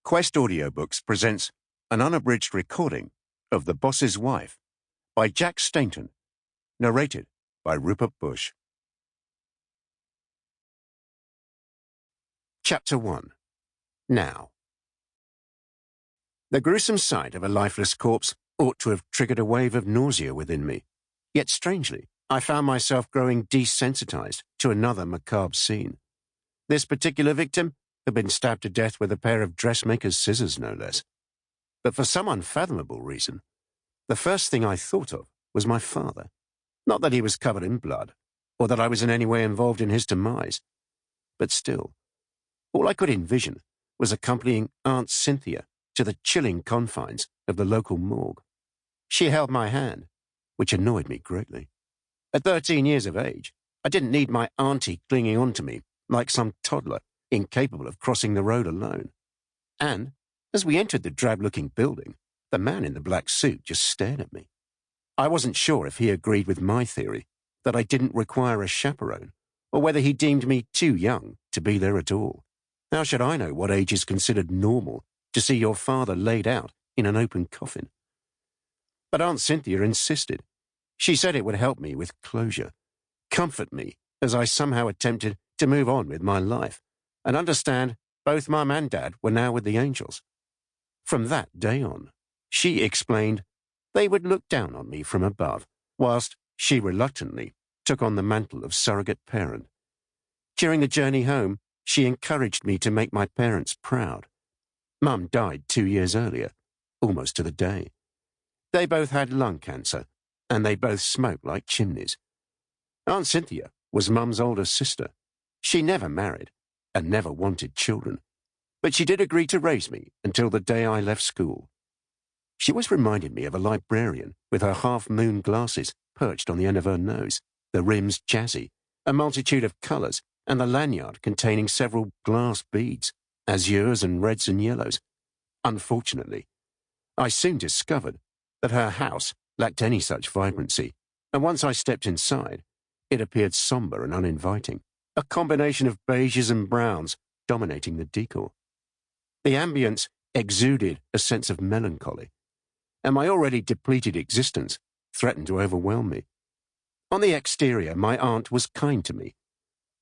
Quest Audiobooks presents an unabridged recording of The Boss's Wife by Jack Stainton, narrated by Rupert Bush. Chapter 1. Now. The gruesome sight of a lifeless corpse ought to have triggered a wave of nausea within me. Yet strangely, I found myself growing desensitized to another macabre scene. This particular victim had been stabbed to death with a pair of dressmaker's scissors, no less. But for some unfathomable reason, the first thing I thought of was my father. Not that he was covered in blood, or that I was in any way involved in his demise. But still, all I could envision was accompanying Aunt Cynthia to the chilling confines of the local morgue. She held my hand, which annoyed me greatly. At 13 years of age, I didn't need my auntie clinging on to me like some toddler incapable of crossing the road alone. And, as we entered the drab-looking building, the man in the black suit just stared at me. I wasn't sure if he agreed with my theory that I didn't require a chaperone, or whether he deemed me too young to be there at all. How should I know what age is considered normal to see your father laid out in an open coffin? But Aunt Cynthia insisted. She said it would help me with closure, comfort me as I somehow attempted to move on with my life, and understand both Mum and Dad were now with the angels. From that day on, she explained, they would look down on me from above, whilst she reluctantly took on the mantle of surrogate parent. During the journey home, she encouraged me to make my parents proud. Mum died 2 years earlier, almost to the day. They both had lung cancer, and they both smoked like chimneys. Aunt Cynthia was Mum's older sister. She never married and never wanted children, but she did agree to raise me until the day I left school. She always reminded me of a librarian with her half-moon glasses perched on the end of her nose, the rims jazzy, a multitude of colours, and the lanyard containing several glass beads, azures and reds and yellows. Unfortunately, I soon discovered that her house lacked any such vibrancy, and once I stepped inside, it appeared sombre and uninviting, a combination of beiges and browns dominating the decor. The ambience exuded a sense of melancholy, and my already depleted existence threatened to overwhelm me. On the exterior, my aunt was kind to me,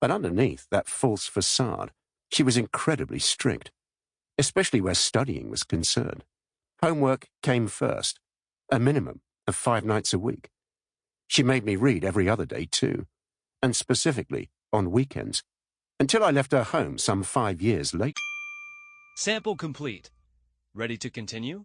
but underneath that false facade, she was incredibly strict, especially where studying was concerned. Homework came first, a minimum of 5 nights a week. She made me read every other day too, and specifically on weekends, until I left her home some 5 years later. Sample complete. Ready to continue?